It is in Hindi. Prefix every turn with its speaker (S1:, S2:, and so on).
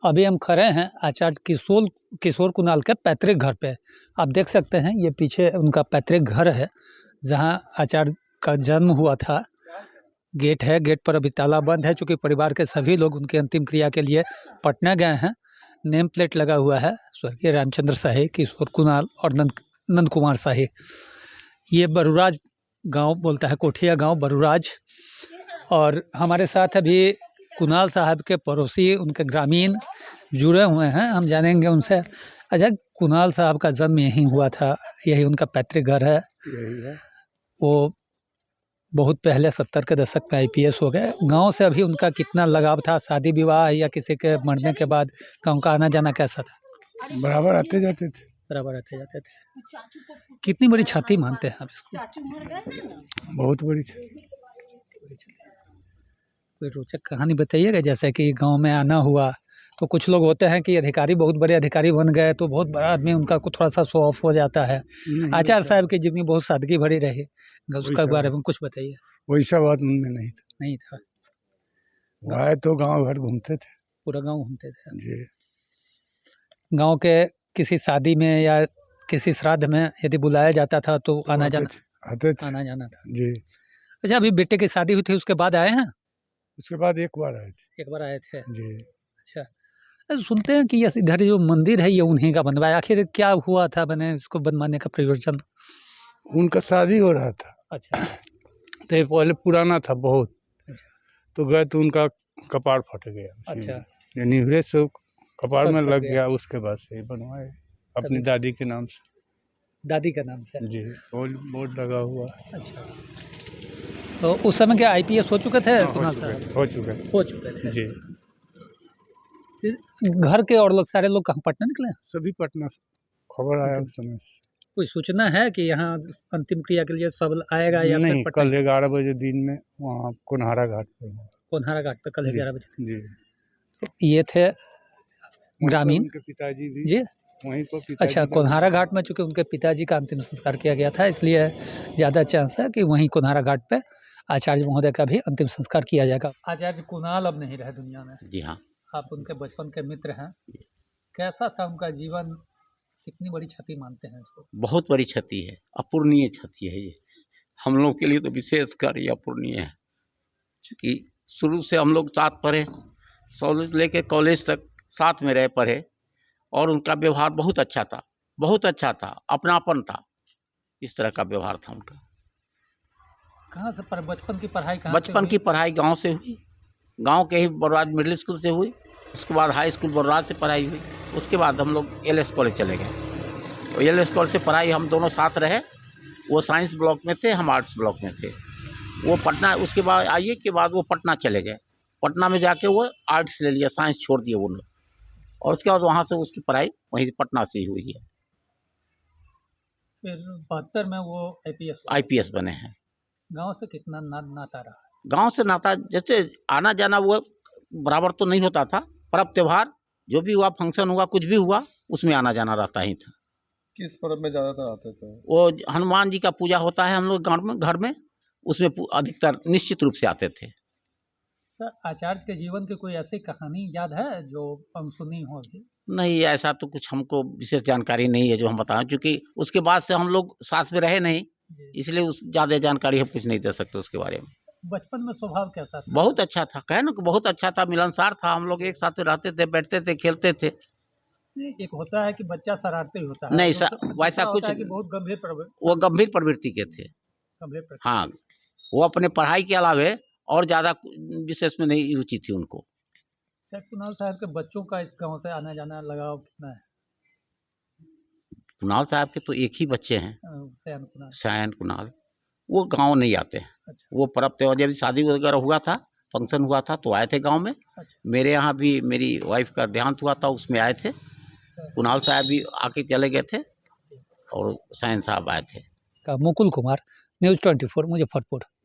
S1: अभी हम खड़े हैं आचार्य किशोर कुणाल के पैतृक घर पे। आप देख सकते हैं ये पीछे उनका पैतृक घर है जहां आचार्य का जन्म हुआ था। गेट है, गेट पर अभी ताला बंद है चूँकि परिवार के सभी लोग उनकी अंतिम क्रिया के लिए पटना गए हैं। नेम प्लेट लगा हुआ है स्वर्गीय रामचंद्र शाही, किशोर कुणाल और नंद कुमार शाही। ये बरुराज गांव बोलता है, कोठिया गांव बरुराज। और हमारे साथ अभी कुणाल साहब के पड़ोसी, उनके ग्रामीण जुड़े हुए हैं, हम जानेंगे उनसे। अच्छा, कुणाल साहब का जन्म यहीं हुआ था, यही उनका पैतृक घर है।
S2: यही है।
S1: वो बहुत पहले 70 के दशक में IPS हो गए। गांव से अभी उनका कितना लगाव था? शादी विवाह या किसी के मरने के बाद गांव का आना जाना कैसा था?
S2: बराबर आते जाते थे।
S1: बराबर आते जाते थे। कितनी बड़ी क्षति मानते हैं आप इसको?
S2: बहुत बड़ी थी।
S1: कोई रोचक कहानी बताइएगा, जैसे कि गांव में आना हुआ तो कुछ लोग होते हैं कि अधिकारी बहुत बड़े अधिकारी बन गए तो बहुत बड़ा आदमी, उनका को थोड़ा सा शो ऑफ हो जाता है। आचार्य साहब की जिम्मे बहुत सादगी भरी रही, उसका बारे में कुछ बताइए।
S2: वैसा बात उनमें नहीं था।
S1: नहीं था?
S2: आए तो गांव भर घूमते थे।
S1: पूरा गांव घूमते थे
S2: जी।
S1: गांव के किसी शादी में या किसी श्राद्ध में यदि बुलाया जाता था तो आना जाना
S2: आते थे।
S1: आना जाना था
S2: जी।
S1: अच्छा, अभी बेटे की शादी हुई थी उसके बाद आए हैं?
S2: उसके बाद एक बार आए थे।
S1: एक बार आए थे।
S2: जी।
S1: अच्छा, सुनते हैं कि ये इधर जो मंदिर है ये उन्हीं का बनवाया, आखिर क्या हुआ था मैंने इसको बनवाने का प्रयोजन?
S2: उनका शादी हो रहा था।
S1: अच्छा।
S2: तो ये पहले पुराना था बहुत।
S1: अच्छा।
S2: तो गए तो उनका कपार फट गया।
S1: अच्छा।
S2: निहरे से कपार में
S1: फट
S2: लग
S1: गया।
S2: गया, उसके बाद से ही बनवाए अपनी
S1: तभी-
S2: दादी के नाम से।
S1: दादी का नाम से?
S2: जी। बोर्ड लगा हुआ।
S1: अच्छा, तो उस समय क्या IPS हो चुके थे?
S2: हाँ,
S1: कुणाल
S2: हो
S1: साहब
S2: चुके।
S1: हो चुके थे
S2: जी।
S1: घर के और लोग सारे लोग कहाँ पटना निकले?
S2: सभी पटना से खबर आया उस समय से।
S1: कोई सूचना है कि यहाँ अंतिम क्रिया के लिए सब आएगा या
S2: नहीं,
S1: फिर पटना?
S2: कल 11 बजे दिन में वहाँ कोनहारा घाट पर हुआ।
S1: कोनहारा घाट पे कल 11 बजे।
S2: जी।
S1: ये थे ग्रामीण
S2: उनके पिताजी भी
S1: जी।
S2: वहीं पर।
S1: अच्छा, कोनहारा घाट में चूँकि उनके पिताजी का अंतिम संस्कार किया गया था, इसलिए ज़्यादा चांस है कि वहीं कोनहारा घाट पे आचार्य महोदय का भी अंतिम संस्कार किया जाएगा। आचार्य कुणाल अब नहीं रहे दुनिया में।
S3: जी हाँ।
S1: आप उनके बचपन के मित्र हैं। कैसा था उनका जीवन? कितनी बड़ी क्षति मानते हैं इसको?
S3: बहुत बड़ी क्षति है, अपूर्णीय क्षति है ये। हम लोग के लिए तो विशेषकर ये अपूर्णीय है, क्योंकि शुरू से हम लोग साथ पढ़े, कॉलेज लेके कॉलेज तक साथ में रहे पढ़े, और उनका व्यवहार बहुत अच्छा था, बहुत अच्छा था, अपनापन था, इस तरह का व्यवहार था उनका।
S1: कहाँ से बचपन की पढ़ाई कहाँ
S3: बचपन की पढ़ाई गांव से हुई, गांव के ही बरुराज मिडिल स्कूल से हुई। उसके बाद हाई स्कूल बरुराज से पढ़ाई हुई। उसके बाद हम लोग LS कॉलेज चले गए, और LS कॉलेज से पढ़ाई हम दोनों साथ रहे। वो साइंस ब्लॉक में थे, हम आर्ट्स ब्लॉक में थे। वो पटना, उसके बाद IE के बाद वो पटना चले गए। पटना में जाके वो आर्ट्स ले लिया, साइंस छोड़ दिया वो लोग, और उसके बाद वहाँ से उसकी पढ़ाई वहीं पटना से ही हुई है।
S1: फिर 72 में वो
S3: IPS बने हैं।
S1: गांव से कितना नाता रहा?
S3: गांव से नाता जैसे आना जाना वो बराबर तो नहीं होता था, पर्व त्योहार जो भी हुआ, फंक्शन हुआ, कुछ भी हुआ, उसमें आना जाना रहता ही था।
S4: किस पर्व में ज़्यादातर आते थे?
S3: वो हनुमान जी का पूजा होता है हम लोग गाँव में, घर में, उसमें अधिकतर निश्चित रूप से आते थे।
S1: सर, आचार्य के जीवन की कोई ऐसी कहानी याद है जो हम सुनी हो अभी?
S3: नहीं, ऐसा तो कुछ हमको विशेष जानकारी नहीं है जो हम बताएं, क्योंकि उसके बाद से हम लोग साथ में रहे नहीं, इसलिए उस ज़्यादा जानकारी हम कुछ नहीं दे सकते उसके बारे में।
S1: बचपन में स्वभाव कैसा था?
S3: बहुत अच्छा था, कहे ना, बहुत अच्छा था, मिलनसार था। हम लोग एक साथ रहते थे, बैठते थे, खेलते थे।
S1: एक होता है कि बच्चा शरारती होता है,
S3: नहीं,
S1: वैसा
S3: कुछ
S1: है कि बहुत गंभीर
S3: वो गंभीर प्रवृत्ति के थे। हाँ, वो अपने पढ़ाई के अलावे और ज़्यादा विशेष में नहीं रुचि थी उनको।
S1: सर, कुणाल साहब के बच्चों का इस गांव से आना जाना लगाव कितना है?
S3: कुणाल साहब के तो एक ही बच्चे हैं, शायन कुणाल। वो गांव नहीं आते हैं।
S1: अच्छा।
S3: वो पर्व त्योहार, जब शादी वगैरह हुआ था, फंक्शन हुआ था, तो आए थे गांव में।
S1: अच्छा।
S3: मेरे यहाँ भी मेरी वाइफ का देहांत हुआ था, उसमें आए थे। कुणाल साहब भी आके चले गए थे, और शायन साहब आए थे।
S1: मुकुल कुमार, News 24, मुजफ्फरपुर।